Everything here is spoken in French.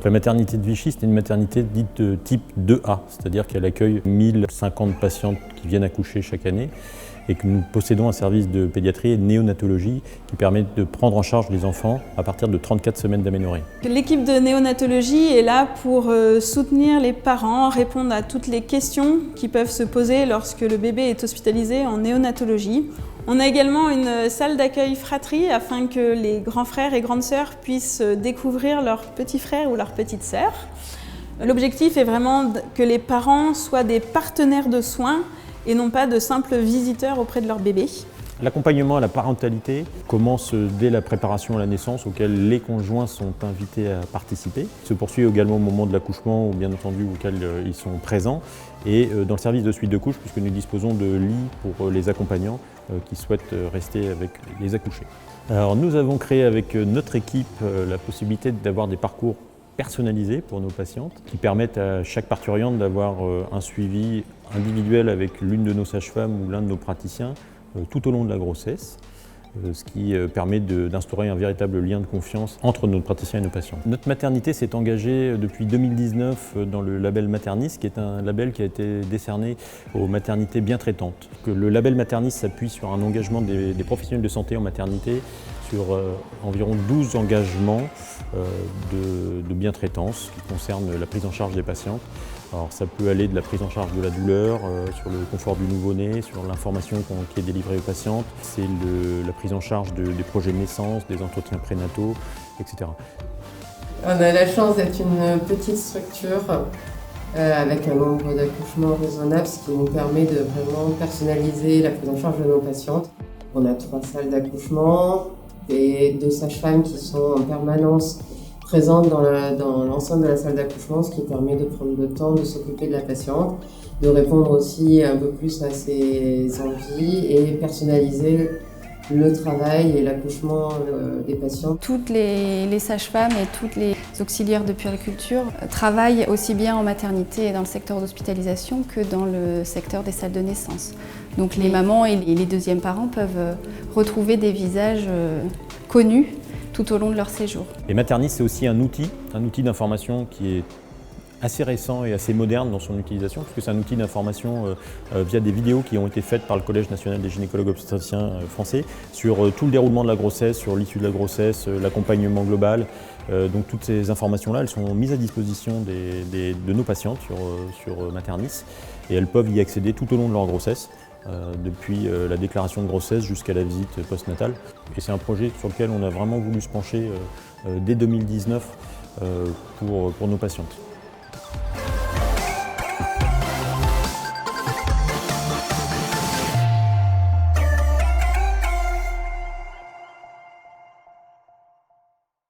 La maternité de Vichy, c'est une maternité dite de type 2A, c'est-à-dire qu'elle accueille 1050 patientes qui viennent accoucher chaque année et que nous possédons un service de pédiatrie et de néonatologie qui permet de prendre en charge les enfants à partir de 34 semaines d'aménorrhée. L'équipe de néonatologie est là pour soutenir les parents, répondre à toutes les questions qui peuvent se poser lorsque le bébé est hospitalisé en néonatologie. On a également une salle d'accueil fratrie afin que les grands frères et grandes sœurs puissent découvrir leurs petits frères ou leurs petites sœurs. L'objectif est vraiment que les parents soient des partenaires de soins et non pas de simples visiteurs auprès de leur bébé. L'accompagnement à la parentalité commence dès la préparation à la naissance auquel les conjoints sont invités à participer. Il se poursuit également au moment de l'accouchement, bien entendu, auquel ils sont présents. Et dans le service de suite de couche, puisque nous disposons de lits pour les accompagnants qui souhaitent rester avec les accouchés. Alors nous avons créé avec notre équipe la possibilité d'avoir des parcours personnalisés pour nos patientes qui permettent à chaque parturiente d'avoir un suivi individuel avec l'une de nos sages-femmes ou l'un de nos praticiens tout au long de la grossesse, ce qui permet d'instaurer un véritable lien de confiance entre nos praticiens et nos patients. Notre maternité s'est engagée depuis 2019 dans le label Maternis, qui est un label qui a été décerné aux maternités bien traitantes. Le label Maternis s'appuie sur un engagement des professionnels de santé en maternité, sur environ 12 engagements de bientraitance qui concernent la prise en charge des patientes. Alors ça peut aller de la prise en charge de la douleur, sur le confort du nouveau-né, sur l'information qui est délivrée aux patientes, c'est la prise en charge des projets de naissance, des entretiens prénataux, etc. On a la chance d'être une petite structure avec un nombre d'accouchements raisonnable, ce qui nous permet de vraiment personnaliser la prise en charge de nos patientes. On a 3 salles d'accouchement et 2 sages-femmes qui sont en permanence présente dans l'ensemble de la salle d'accouchement, ce qui permet de prendre le temps de s'occuper de la patiente, de répondre aussi un peu plus à ses envies et personnaliser le travail et l'accouchement des patients. Toutes les sages-femmes et toutes les auxiliaires de puériculture travaillent aussi bien en maternité et dans le secteur d'hospitalisation que dans le secteur des salles de naissance. Donc les mamans et les deuxièmes parents peuvent retrouver des visages connus tout au long de leur séjour. Et Maternis, c'est aussi un outil d'information qui est assez récent et assez moderne dans son utilisation, puisque c'est un outil d'information via des vidéos qui ont été faites par le Collège national des gynécologues obstétriciens français sur tout le déroulement de la grossesse, sur l'issue de la grossesse, l'accompagnement global. Donc toutes ces informations-là, elles sont mises à disposition de nos patientes sur Maternis et elles peuvent y accéder tout au long de leur grossesse. Depuis la déclaration de grossesse jusqu'à la visite postnatale. Et c'est un projet sur lequel on a vraiment voulu se pencher dès 2019 pour nos patientes.